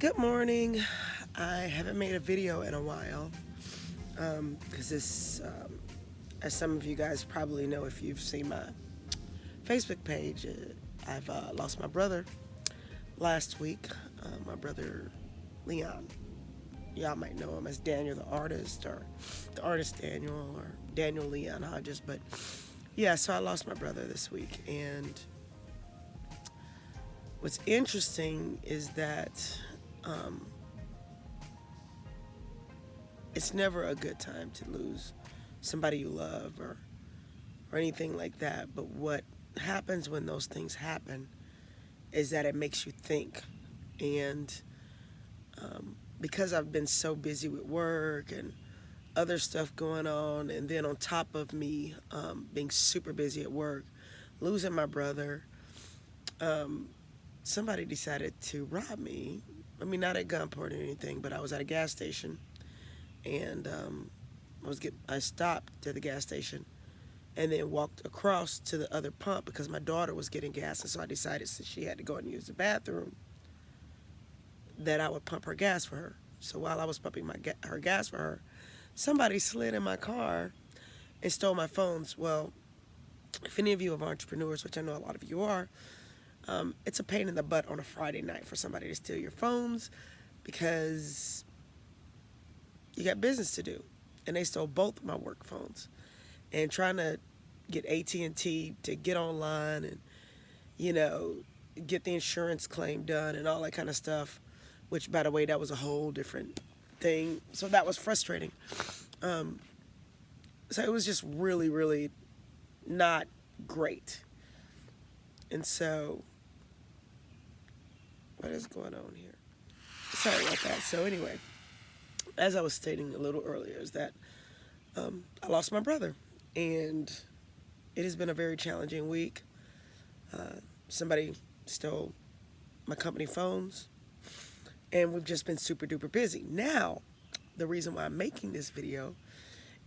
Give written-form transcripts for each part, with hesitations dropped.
Good morning. I haven't made a video in a while because as some of you guys probably know if you've seen my Facebook page, I've lost my brother last week. My brother Leon. Y'all might know him as Daniel the artist, or the artist Daniel, or Daniel Leon Hodges. But yeah, so I lost my brother this week, and what's interesting is that um, it's never a good time to lose somebody you love or anything like that. But what happens when those things happen is that it makes you think. And because I've been so busy with work and other stuff going on, and then on top of me being super busy at work, losing my brother, somebody decided to rob me. I mean, not at gunpoint or anything, but I was at a gas station, and I stopped at the gas station and then walked across to the other pump because my daughter was getting gas, and so I decided since she had to go and use the bathroom that I would pump her gas for her. So while I was pumping her gas for her, somebody slid in my car and stole my phones. Well, if any of you are entrepreneurs, which I know a lot of you are, it's a pain in the butt on a Friday night for somebody to steal your phones because you got business to do. And they stole both of my work phones. And trying to get AT&T to get online and, get the insurance claim done and all that kind of stuff, which, by the way, that was a whole different thing. So that was frustrating. So it was just really, really not great. And so, what is going on here? Sorry about that. So anyway, as I was stating a little earlier, is that I lost my brother. And it has been a very challenging week. Somebody stole my company phones, and we've just been super duper busy. Now, the reason why I'm making this video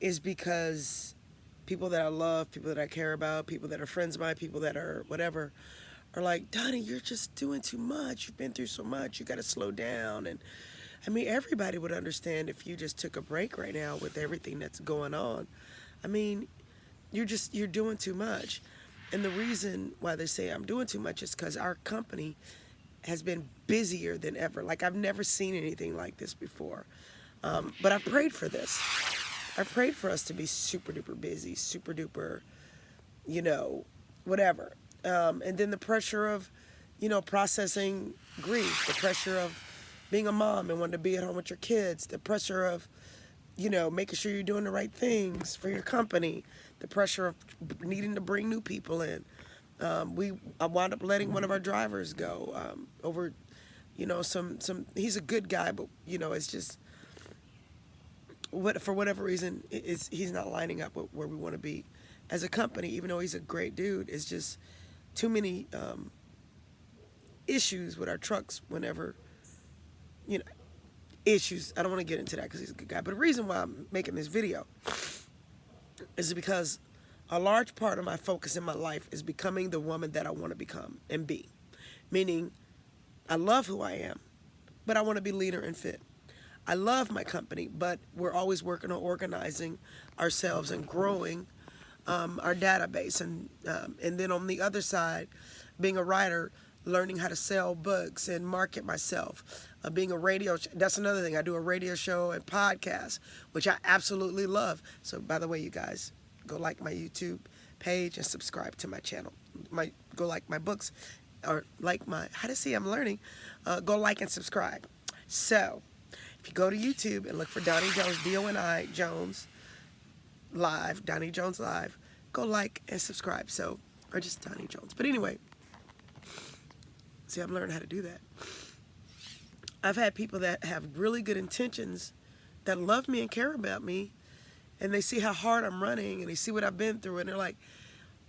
is because people that I love, people that I care about, people that are friends of mine, people that are whatever, are like, Doni, you're just doing too much. You've been through so much. You got to slow down. And I mean, everybody would understand if you just took a break right now with everything that's going on. I mean, you're doing too much. And the reason why they say I'm doing too much is because our company has been busier than ever. Like, I've never seen anything like this before. But I've prayed for this. I prayed for us to be super duper busy, super duper, whatever. And then the pressure of, processing grief, the pressure of being a mom and wanting to be at home with your kids, the pressure of, making sure you're doing the right things for your company, the pressure of needing to bring new people in. I wound up letting one of our drivers go over, he's a good guy, but, it's just, for whatever reason, he's not lining up with where we want to be as a company, even though he's a great dude. It's just too many issues with our trucks whenever, issues. I don't want to get into that because he's a good guy. But the reason why I'm making this video is because a large part of my focus in my life is becoming the woman that I want to become and be. Meaning, I love who I am, but I want to be leaner and fit. I love my company, but we're always working on organizing ourselves and growing our database. And then on the other side, being a writer, learning how to sell books and market myself. Being a that's another thing. I do a radio show and podcast, which I absolutely love. So, by the way, you guys, go like my YouTube page and subscribe to my channel. Go like my books, or like my, I'm learning. Go like and subscribe. So, if you go to YouTube and look for Doni Jones, D-O-N-I Jones Live, Doni Jones Live, go like and subscribe. So, or just Doni Jones. But anyway, see, I've learned how to do that. I've had people that have really good intentions that love me and care about me, and they see how hard I'm running and they see what I've been through, and they're like,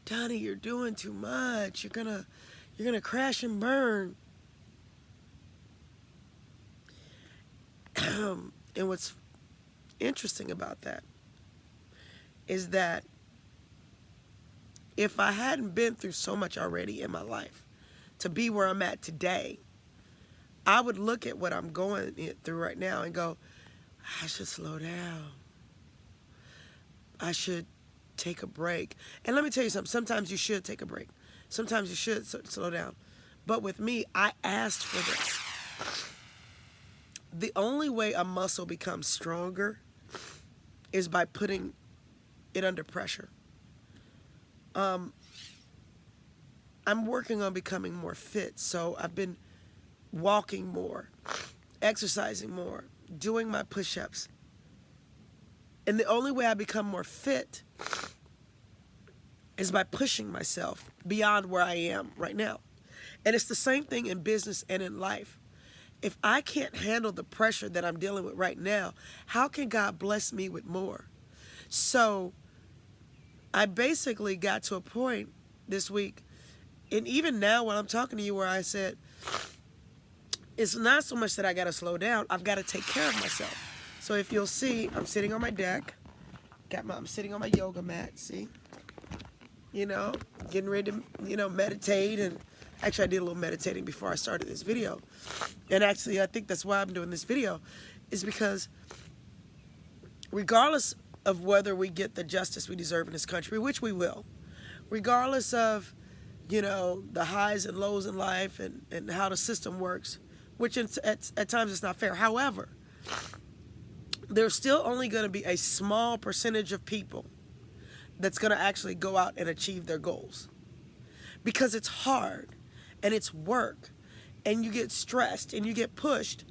Doni, you're doing too much. You're gonna crash and burn. And what's interesting about that is that if I hadn't been through so much already in my life to be where I'm at today, I would look at what I'm going through right now and go, I should slow down. I should take a break. And let me tell you something. Sometimes you should take a break. Sometimes you should slow down. But with me, I asked for this. The only way a muscle becomes stronger is by putting it under pressure. I'm working on becoming more fit, so I've been walking more, exercising more, doing my push-ups. And the only way I become more fit is by pushing myself beyond where I am right now. And it's the same thing in business and in life. If I can't handle the pressure that I'm dealing with right now, how can God bless me with more? So I basically got to a point this week, and even now when I'm talking to you, where I said, it's not so much that I got to slow down, I've got to take care of myself. So if you'll see, I'm sitting on my deck, I'm sitting on my yoga mat, see? Getting ready to, meditate. And actually I did a little meditating before I started this video. And actually I think that's why I'm doing this video, is because regardless of whether we get the justice we deserve in this country, which we will, regardless of, the highs and lows in life and how the system works, which at times it's not fair. However, there's still only going to be a small percentage of people that's going to actually go out and achieve their goals. Because it's hard and it's work and you get stressed and you get pushed.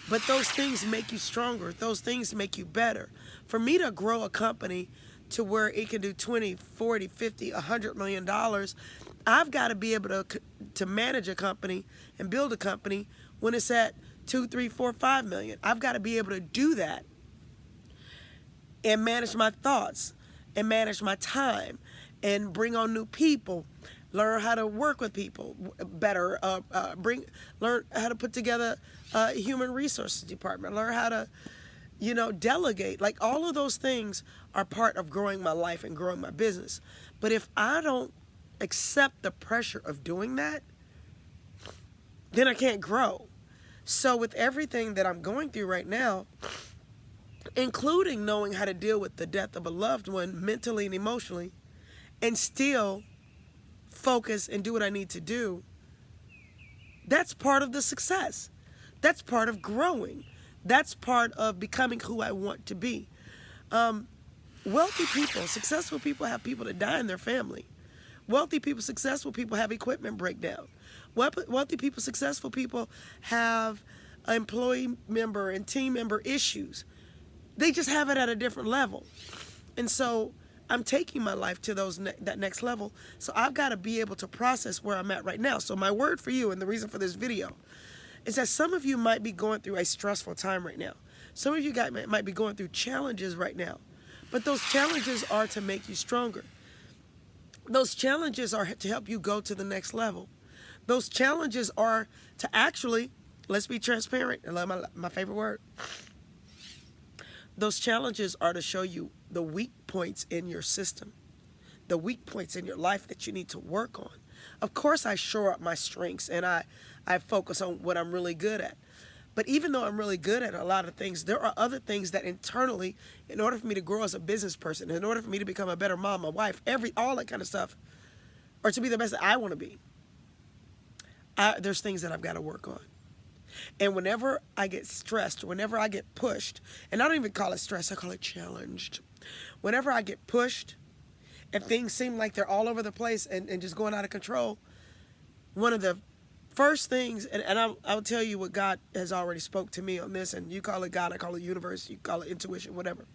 But those things make you stronger. Those things make you better. For me to grow a company to where it can do 20, 40, 50, $100 million, I've got to be able to manage a company and build a company when it's at 2, 3, 4, 5 million. I've got to be able to do that and manage my thoughts and manage my time and bring on new people, learn how to work with people better, learn how to put together a human resources department, learn how to, delegate. Like, all of those things are part of growing my life and growing my business. But if I don't accept the pressure of doing that, then I can't grow. So with everything that I'm going through right now, including knowing how to deal with the death of a loved one mentally and emotionally, and still focus and do what I need to do, that's part of the success. That's part of growing. That's part of becoming who I want to be. Wealthy people, successful people have people that die in their family. Wealthy people, successful people have equipment breakdown. Wealthy people, successful people have employee member and team member issues. They just have it at a different level. And so I'm taking my life to that next level. So I've got to be able to process where I'm at right now. So my word for you, and the reason for this video, is that some of you might be going through a stressful time right now. Some of you guys might be going through challenges right now. But those challenges are to make you stronger. Those challenges are to help you go to the next level. Those challenges are to actually, let's be transparent. I love my favorite word. Those challenges are to show you the weak points in your system, the weak points in your life that you need to work on. Of course, I shore up my strengths and I focus on what I'm really good at. But even though I'm really good at a lot of things, there are other things that internally, in order for me to grow as a business person, in order for me to become a better mom, a wife, all that kind of stuff, or to be the best that I want to be, there's things that I've got to work on. And whenever I get stressed, whenever I get pushed, and I don't even call it stress, I call it challenged. Whenever I get pushed and things seem like they're all over the place and just going out of control, one of the first things, and I'll tell you what God has already spoke to me on this, and you call it God, I call it universe, you call it intuition, whatever.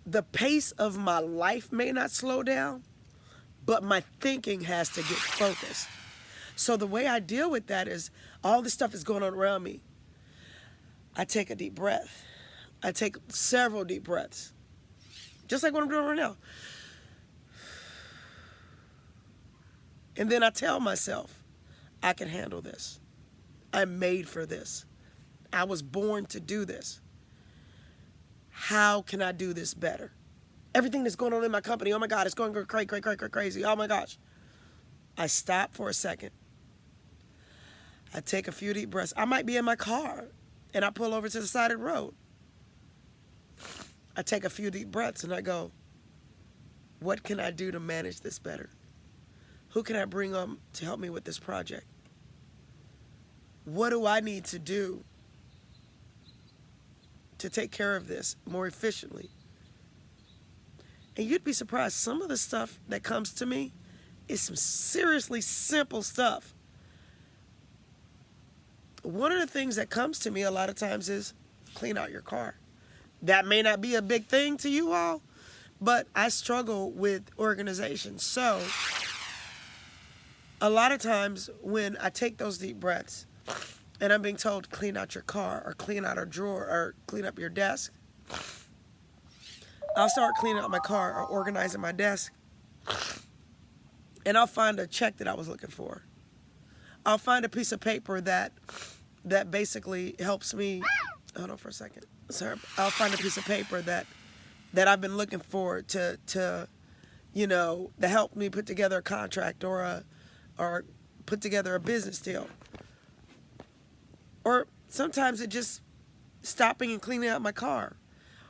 The pace of my life may not slow down, but my thinking has to get focused. So the way I deal with that is, all this stuff is going on around me. I take a deep breath. I take several deep breaths. Just like what I'm doing right now. And then I tell myself, I can handle this. I'm made for this. I was born to do this. How can I do this better? Everything that's going on in my company, oh my God, it's going crazy. Oh my gosh. I stop for a second. I take a few deep breaths. I might be in my car and I pull over to the side of the road. I take a few deep breaths and I go, what can I do to manage this better? Who can I bring on to help me with this project? What do I need to do to take care of this more efficiently? And you'd be surprised, some of the stuff that comes to me is some seriously simple stuff. One of the things that comes to me a lot of times is clean out your car. That may not be a big thing to you all, but I struggle with organization. So a lot of times when I take those deep breaths and I'm being told clean out your car or clean out a drawer or clean up your desk, I'll start cleaning out my car or organizing my desk, and I'll find a check that I was looking for. I'll find a piece of paper that basically helps me. Hold on for a second. Sorry. I'll find a piece of paper that I've been looking for to help me put together a contract or put together a business deal. Or sometimes it just stopping and cleaning out my car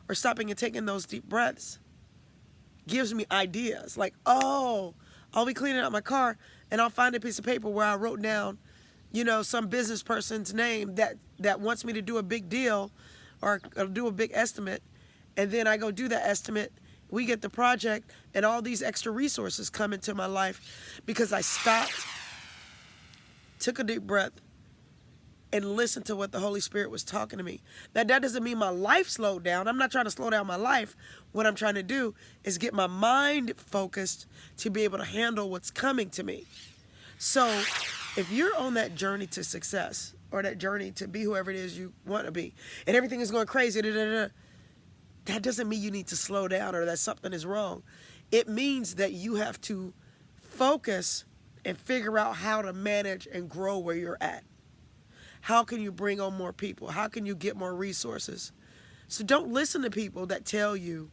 or stopping and taking those deep breaths gives me ideas. Like, oh, I'll be cleaning out my car and I'll find a piece of paper where I wrote down, some business person's name that wants me to do a big deal or do a big estimate. And then I go do that estimate. We get the project and all these extra resources come into my life because I stopped, took a deep breath, and listened to what the Holy Spirit was talking to me. That doesn't mean my life slowed down. I'm not trying to slow down my life. What I'm trying to do is get my mind focused to be able to handle what's coming to me. So if you're on that journey to success or that journey to be whoever it is you want to be and everything is going crazy, that doesn't mean you need to slow down or that something is wrong. It means that you have to focus and figure out how to manage and grow where you're at. How can you bring on more people? How can you get more resources? So don't listen to people that tell you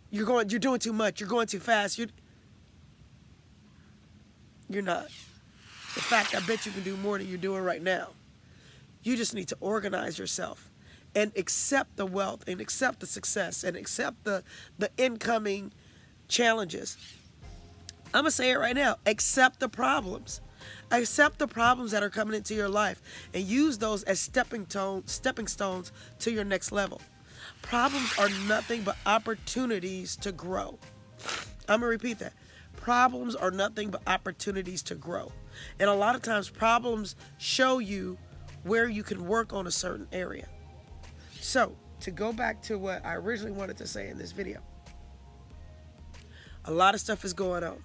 you're doing too much, you're going too fast. You're not. In fact, I bet you can do more than you're doing right now. You just need to organize yourself and accept the wealth and accept the success and accept the incoming challenges. I'm going to say it right now. Accept the problems. Accept the problems that are coming into your life and use those as stepping stones to your next level. Problems are nothing but opportunities to grow. I'm going to repeat that. Problems are nothing but opportunities to grow. And a lot of times problems show you where you can work on a certain area. So, to go back to what I originally wanted to say in this video, a lot of stuff is going on.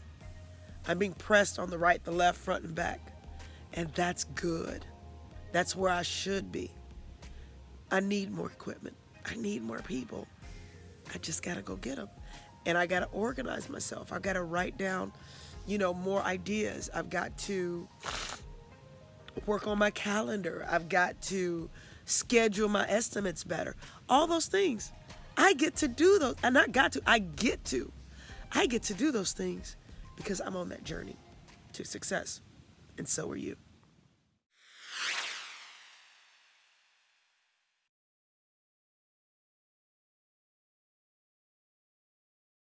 I'm being pressed on the right, the left, front, and back. And that's good. That's where I should be. I need more equipment. I need more people. I just got to go get them. And I got to organize myself. I've got to write down, more ideas. I've got to work on my calendar. I've got to schedule my estimates better. All those things. I get to do those. And I get to do those things because I'm on that journey to success. And so are you.